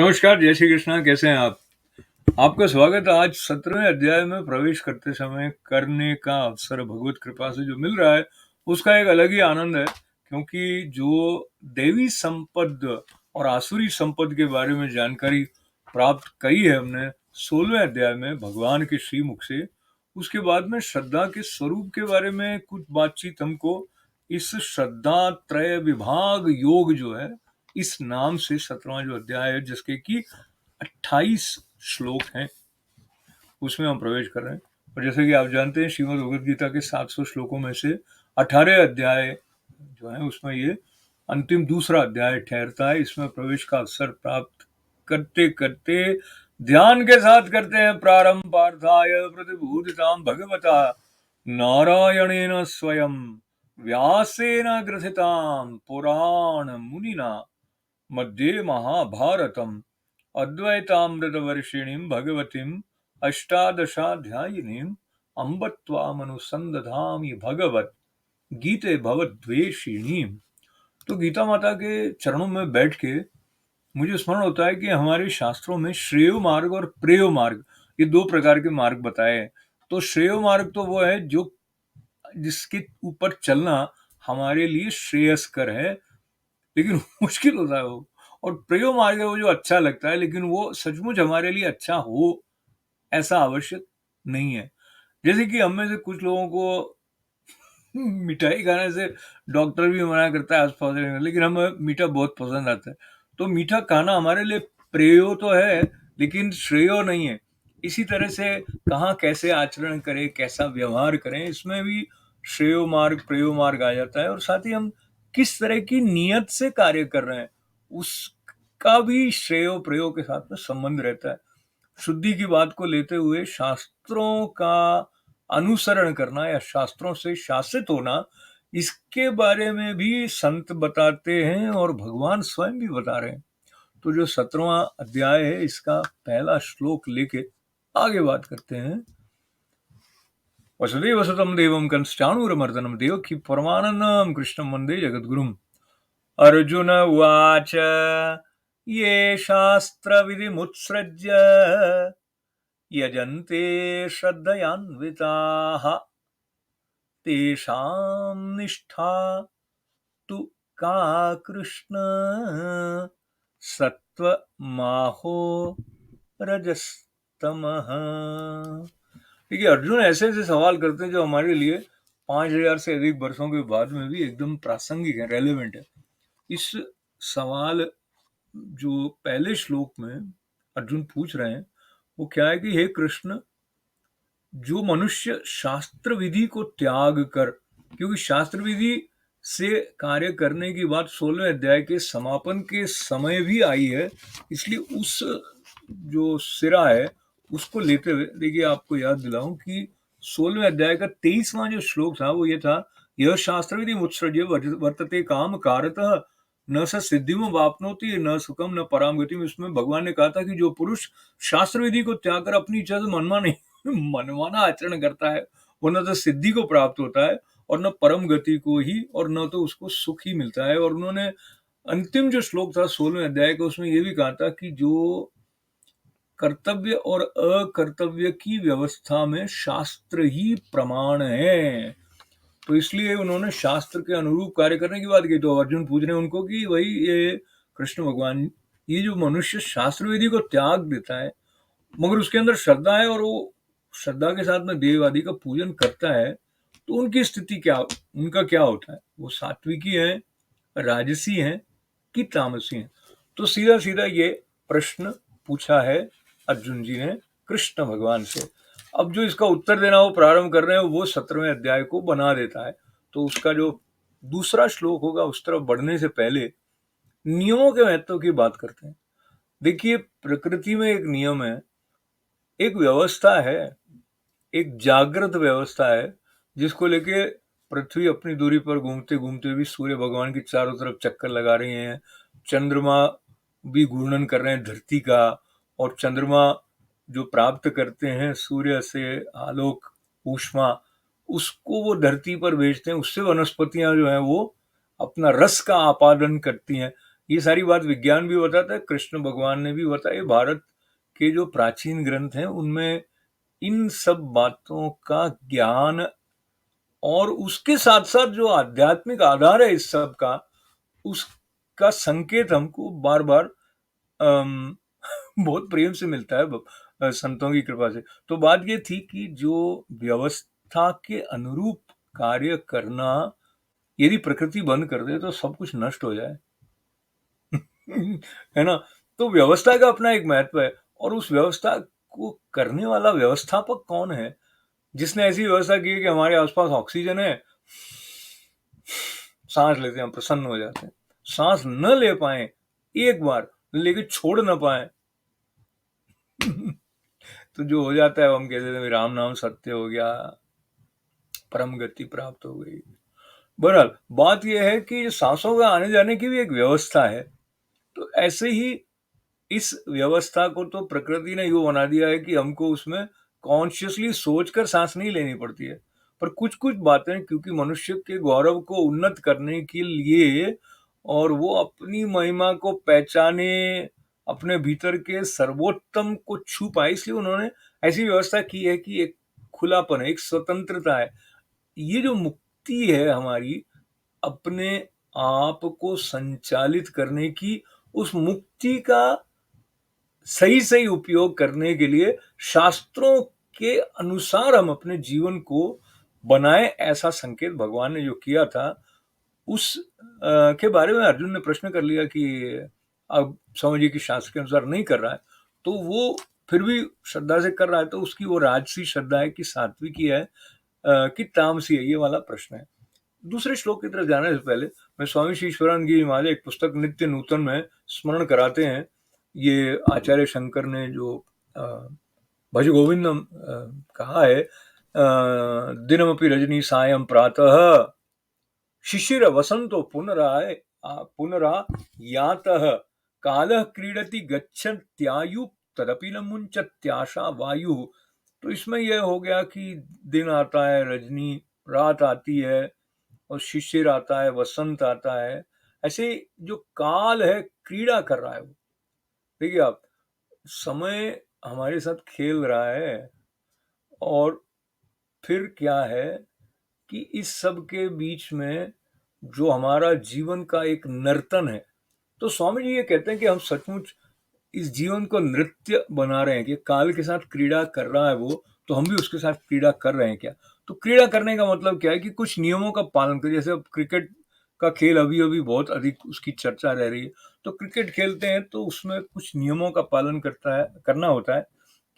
नमस्कार, जय श्री कृष्णा। कैसे हैं आप? आपका स्वागत है। आज 17वें अध्याय में प्रवेश करते समय करने का अवसर भगवत कृपा से जो मिल रहा है, उसका एक अलग ही आनंद है। क्योंकि जो देवी संपद और आसुरी संपद के बारे में जानकारी प्राप्त करी है हमने 16वें अध्याय में भगवान के श्रीमुख से, उसके बाद में श्रद्धा के स्वरूप के बारे में कुछ बातचीत हमको इस श्रद्धा त्रय विभाग योग जो है, इस नाम से 17वां जो अध्याय है, जिसके कि 28 श्लोक हैं, उसमें हम प्रवेश कर रहे हैं। और जैसे कि आप जानते हैं, श्रीमद् भगवद गीता के 700 श्लोकों में से 18 अध्याय जो है, उसमें ये अंतिम दूसरा अध्याय ठहरता है। इसमें प्रवेश का अवसर प्राप्त करते करते ध्यान के साथ करते हैं। प्रारंभ पार्थाय प्रतिबोधितां भगवता नारायणेन स्वयं व्यासेन ग्रथितां पुराण मुनिना मध्ये महाभारतम् अद्वैतामृतवर्षिणीं भगवतीम् अष्टादशाध्यायिनीम् अम्ब त्वामनुसन्दधामि भगवत गीते भवद्वेषिणीम्। तो गीता माता के चरणों में बैठ के मुझे स्मरण होता है कि हमारे शास्त्रों में श्रेय मार्ग और प्रेय मार्ग, ये दो प्रकार के मार्ग बताए हैं। तो श्रेय मार्ग तो वो है जो जिसके ऊपर चलना हमारे लिए श्रेयस्कर है, लेकिन मुश्किल होता है वो। और प्रेय मार्ग है वो जो अच्छा लगता है, लेकिन वो सचमुच हमारे लिए अच्छा हो ऐसा आवश्यक नहीं है। जैसे कि हम में से कुछ लोगों को मिठाई खाने से डॉक्टर भी मना करता है आस-पास रहने, लेकिन हमें मीठा बहुत पसंद आता है। तो मीठा खाना हमारे लिए प्रेयो तो है, लेकिन श्रेयो नहीं है। इसी तरह से कहाँ कैसे आचरण करें, कैसा व्यवहार करें, इसमें भी श्रेयो मार्ग, प्रेयो मार्ग आ जाता है। और साथ ही हम किस तरह की नियत से कार्य कर रहे हैं, उसका भी श्रेयो प्रेयो के साथ में संबंध रहता है। शुद्धि की बात को लेते हुए शास्त्रों का अनुसरण करना या शास्त्रों से शासित होना, इसके बारे में भी संत बताते हैं और भगवान स्वयं भी बता रहे हैं। तो जो 17वां अध्याय है, इसका पहला श्लोक लेके आगे बात करते हैं। वसुदेव सुतं देवं कंसचाणूरमर्दनं देवकी परमानन्दं कृष्णं वन्दे जगद्गुरुम्। अर्जुन उवाच ये शास्त्रविधिमुत्सृज्य यजन्ते श्रद्धयान्विताः तेषां निष्ठा तु का कृष्ण सत्वमाहो रजस्तमः। देखिए, अर्जुन ऐसे ऐसे सवाल करते हैं जो हमारे लिए 5000 से अधिक वर्षों के बाद में भी एकदम प्रासंगिक है, रेलेवेंट है। इस सवाल जो पहले श्लोक में अर्जुन पूछ रहे हैं, वो क्या है कि हे कृष्ण, जो मनुष्य शास्त्र विधि को त्याग कर, क्योंकि शास्त्र विधि से कार्य करने की बात 16वें अध्याय के समापन के समय भी आई है, इसलिए उस जो सिरा है उसको लेते हुए देखिए, आपको याद दिलाऊं कि 16वें अध्याय का 23वां जो श्लोक था वो ये था, यह शास्त्र विधि मुत्सृज्य वर्तते काम कारतः न स सिद्धिम वाप्नोति न सुखम न पराम गतिम। इसमें भगवान ने कहा था कि जो पुरुष शास्त्र विधि को त्याग कर अपनी इच्छा से मनमाना आचरण करता है, वो न तो सिद्धि को प्राप्त होता है और न परम गति को ही, और न तो उसको सुख ही मिलता है। और उन्होंने अंतिम जो श्लोक था 16वें अध्याय का, उसमें ये भी कहा था कि जो कर्तव्य और अकर्तव्य की व्यवस्था में शास्त्र ही प्रमाण है, तो इसलिए उन्होंने शास्त्र के अनुरूप कार्य करने की बात की। तो अर्जुन पूछ रहे हैं उनको कि वही ये कृष्ण भगवान, ये जो मनुष्य शास्त्र विधि को त्याग देता है मगर उसके अंदर श्रद्धा है और वो श्रद्धा के साथ में देव आदि का पूजन करता है, तो उनकी स्थिति क्या, उनका क्या होता है? वो सात्विकी है, राजसी है कि तामसी है? तो सीधा सीधा ये प्रश्न पूछा है अर्जुन जी ने कृष्ण भगवान से। अब जो इसका उत्तर देना वो प्रारंभ कर रहे हैं, वो 17वें अध्याय को बना देता है। तो उसका जो दूसरा श्लोक होगा, उस तरफ बढ़ने से पहले नियमों के महत्व की बात करते हैं। देखिए, प्रकृति में एक नियम है, एक व्यवस्था है, एक जागृत व्यवस्था है, जिसको लेके पृथ्वी अपनी दूरी पर घूमते घूमते भी सूर्य भगवान की चारों तरफ चक्कर लगा रही हैं, चंद्रमा भी घूर्णन कर रहे हैं धरती का, और चंद्रमा जो प्राप्त करते हैं सूर्य से आलोक ऊष्मा, उसको वो धरती पर भेजते हैं, उससे वनस्पतियां जो हैं वो अपना रस का आपादन करती हैं। ये सारी बात विज्ञान भी बताता है, कृष्ण भगवान ने भी बताया। भारत के जो प्राचीन ग्रंथ हैं उनमें इन सब बातों का ज्ञान और उसके साथ साथ जो आध्यात्मिक आधार है इस सब का, उसका संकेत हमको बार बार बहुत प्रेम से मिलता है संतों की कृपा से। तो बात ये थी कि जो व्यवस्था के अनुरूप कार्य करना, यदि प्रकृति बंद कर दे तो सब कुछ नष्ट हो जाए। है ना? तो व्यवस्था का अपना एक महत्व है, और उस व्यवस्था को करने वाला व्यवस्थापक कौन है, जिसने ऐसी व्यवस्था की है कि हमारे आसपास ऑक्सीजन है, सांस लेते हैं, प्रसन्न हो जाते हैं। सांस न ले पाए एक बार, लेकिन छोड़ न पाए तो जो हो जाता है, हम कहते हैं राम नाम सत्य हो गया, परम गति प्राप्त हो गई। बहरहाल बात यह है कि सांसों का आने जाने की भी एक व्यवस्था है। तो ऐसे ही इस व्यवस्था को तो प्रकृति ने यूं बना दिया है कि हमको उसमें कॉन्शियसली सोचकर सांस नहीं लेनी पड़ती है। पर कुछ कुछ बातें क्योंकि मनुष्य के गौरव को उन्नत करने के लिए, और वो अपनी महिमा को पहचाने, अपने भीतर के सर्वोत्तम को छू पाए, इसलिए उन्होंने ऐसी व्यवस्था की है कि एक खुलापन है, एक स्वतंत्रता है। ये जो मुक्ति है हमारी अपने आप को संचालित करने की, उस मुक्ति का सही सही उपयोग करने के लिए शास्त्रों के अनुसार हम अपने जीवन को बनाए, ऐसा संकेत भगवान ने जो किया था उस के बारे में अर्जुन ने प्रश्न कर लिया कि अब स्वामी जी की शास्त्र के अनुसार नहीं कर रहा है, तो वो फिर भी श्रद्धा से कर रहा है, तो उसकी वो राजसी श्रद्धा है कि सात्विकी है कि तामसी है, ये वाला प्रश्न है। दूसरे श्लोक की तरफ जाने से पहले मैं स्वामी श्री ईश्वरानंद गिरी महाराज एक पुस्तक नित्य नूतन में स्मरण कराते हैं। ये आचार्य शंकर ने जो भज गोविंदम कहा है, दिनमपि रजनी सायं प्रातः शिशिर वसंतो पुनरा यातः कालः क्रीडति गच्छत्यायु तदपि न मुंचत्याशा वायु। तो इसमें यह हो गया कि दिन आता है, रजनी रात आती है, और शिशिर आता है, वसंत आता है। ऐसे जो काल है क्रीड़ा कर रहा है वो। देखिए आप, समय हमारे साथ खेल रहा है, और फिर क्या है कि इस सब के बीच में जो हमारा जीवन का एक नर्तन है, तो स्वामी जी ये कहते हैं कि हम सचमुच इस जीवन को नृत्य बना रहे हैं कि काल के साथ क्रीड़ा कर रहा है वो, तो हम भी उसके साथ क्रीड़ा कर रहे हैं क्या? तो क्रीड़ा करने का मतलब क्या है कि कुछ नियमों का पालन करें। जैसे अब क्रिकेट का खेल अभी अभी बहुत अधिक उसकी चर्चा रह रही है, तो क्रिकेट खेलते हैं तो उसमें कुछ नियमों का पालन करना होता है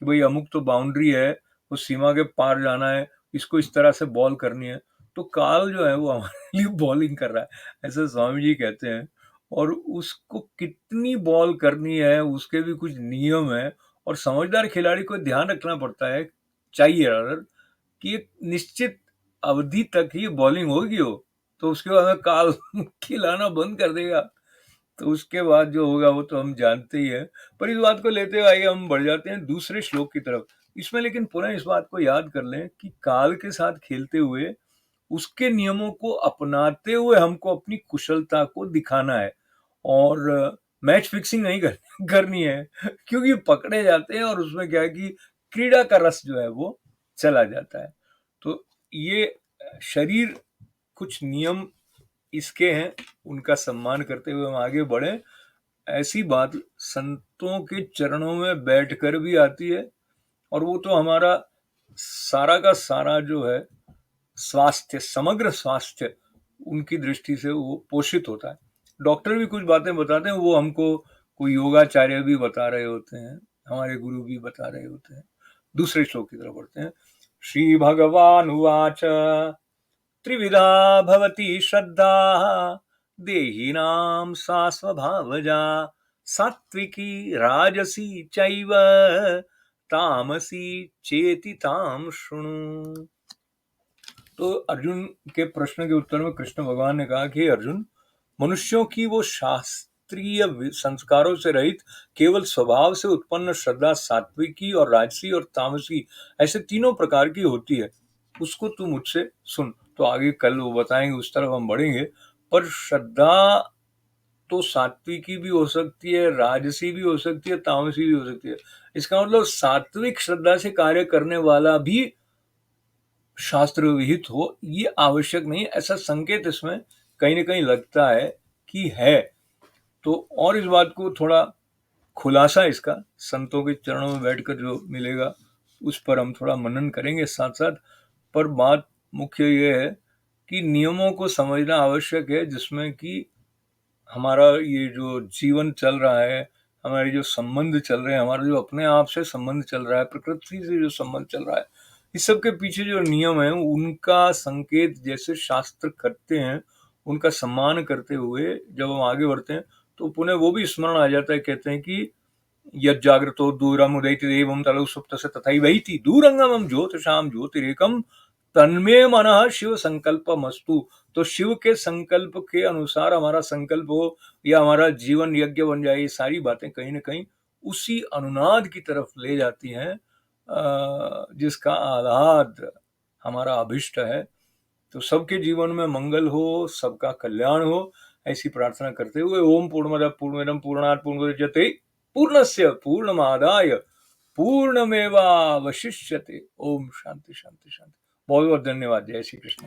कि भाई अमुक तो बाउंड्री है, उस सीमा के पार जाना है, इसको इस तरह से बॉल करनी है। तो काल जो है वो हमारे लिए बॉलिंग कर रहा है, ऐसे स्वामी जी कहते हैं। और उसको कितनी बॉल करनी है उसके भी कुछ नियम है, और समझदार खिलाड़ी को ध्यान रखना पड़ता है, चाहिए अगर, कि एक निश्चित अवधि तक ही बॉलिंग होगी हो, तो उसके बाद में काल खिलाना बंद कर देगा। तो उसके बाद जो होगा वो तो हम जानते ही हैं। पर इस बात को लेते हुए आइए हम बढ़ जाते हैं दूसरे श्लोक की तरफ। इसमें लेकिन पुनः इस बात को याद कर लें कि काल के साथ खेलते हुए, उसके नियमों को अपनाते हुए हमको अपनी कुशलता को दिखाना है, और मैच फिक्सिंग नहीं करनी है, क्योंकि पकड़े जाते हैं और उसमें क्या है कि क्रीड़ा का रस जो है वो चला जाता है। तो ये शरीर कुछ नियम इसके हैं, उनका सम्मान करते हुए हम आगे बढ़े। ऐसी बात संतों के चरणों में बैठकर भी आती है, और वो तो हमारा सारा का सारा जो है स्वास्थ्य, समग्र स्वास्थ्य उनकी दृष्टि से वो पोषित होता है। डॉक्टर भी कुछ बातें बताते हैं, वो हमको कोई योगाचार्य भी बता रहे होते हैं, हमारे गुरु भी बता रहे होते हैं। दूसरे श्लोक की तरफ बढ़ते हैं। श्री भगवान उवाच त्रिविधा भवति श्रद्धा देहिनां सा स्वभावजा सात्विकी राजसी चैव तामसी चेति तां शृणु। तो अर्जुन के प्रश्न के उत्तर में कृष्ण भगवान ने कहा कि अर्जुन, मनुष्यों की वो शास्त्रीय संस्कारों से रहित केवल स्वभाव से उत्पन्न श्रद्धा सात्विकी और राजसी और तामसी ऐसे तीनों प्रकार की होती है, उसको तू मुझसे सुन। तो आगे कल वो बताएंगे, उस तरफ हम बढ़ेंगे। पर श्रद्धा तो सात्विकी भी हो सकती है, राजसी भी हो सकती है, तामसी भी हो सकती है। इसका मतलब सात्विक श्रद्धा से कार्य करने वाला भी शास्त्र विहित हो, ये आवश्यक नहीं। ऐसा संकेत इसमें कहीं न कहीं लगता है कि है। तो और इस बात को थोड़ा खुलासा इसका संतों के चरणों में बैठकर जो मिलेगा, उस पर हम थोड़ा मनन करेंगे साथ-साथ। पर बात मुख्य ये है कि नियमों को समझना आवश्यक है, जिसमें कि हमारा ये जो जीवन चल रहा है, हमारे जो संबंध चल रहे हैं, हमारा जो अपने आप से संबंध चल रहा है, प्रकृति से जो संबंध चल रहा है, इस सब के पीछे जो नियम है, उनका संकेत जैसे शास्त्र करते हैं, उनका सम्मान करते हुए जब हम आगे बढ़ते हैं, तो पुनः वो भी स्मरण आ जाता है। कहते हैं कि यज्जाग्रतो दूरमुदैति देवं तलौ सुप्तस्य तथैवैति दूरंगमं ज्योतिषां ज्योतिरेकं तन्मे मनः शिव संकल्पमस्तु। तो शिव के संकल्प के अनुसार हमारा संकल्प हो या हमारा जीवन यज्ञ बन जाए, ये सारी बातें कहीं न कहीं उसी अनुनाद की तरफ ले जाती हैं, जिसका आह्लाद हमारा अभिष्ट है। तो सबके जीवन में मंगल हो, सबका कल्याण हो, ऐसी प्रार्थना करते हुए ओम पूर्णमदः पूर्णमिदं पूर्णात् पूर्णमुदच्यते पूर्णस्य पूर्णमादाय पूर्णमेवावशिष्यते। ओम शांति शांति शांति। बहुत बहुत धन्यवाद। जय श्री कृष्ण।